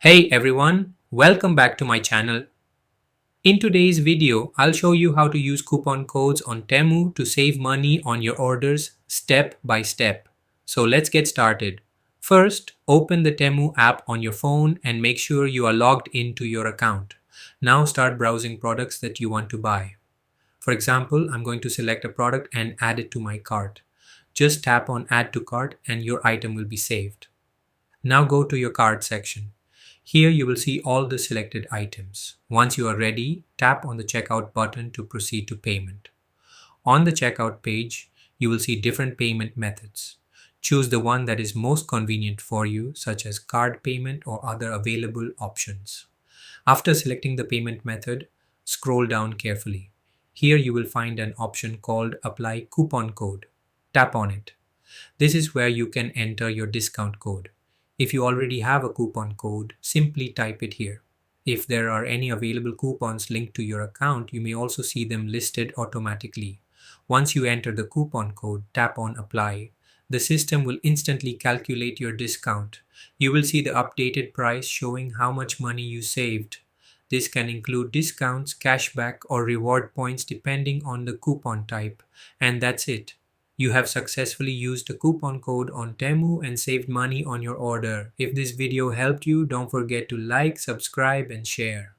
Hey everyone, welcome back to my channel. In today's video, I'll show you how to use coupon codes on Temu to save money on your orders step by step. So let's get started. First, open the Temu app on your phone and make sure you are logged into your account. Now start browsing products that you want to buy. For example, I'm going to select a product and add it to my cart. Just tap on Add to Cart and your item will be saved. Now go to your cart section. Here you will see all the selected items. Once you are ready, tap on the checkout button to proceed to payment. On the checkout page, you will see different payment methods. Choose the one that is most convenient for you, such as card payment or other available options. After selecting the payment method, scroll down carefully. Here you will find an option called Apply Coupon Code. Tap on it. This is where you can enter your discount code. If you already have a coupon code, simply type it here. If there are any available coupons linked to your account, you may also see them listed automatically. Once you enter the coupon code, tap on Apply. The system will instantly calculate your discount. You will see the updated price showing how much money you saved. This can include discounts, cashback, or reward points depending on the coupon type. And that's it. You have successfully used a coupon code on Temu and saved money on your order. If this video helped you, don't forget to like, subscribe, and share.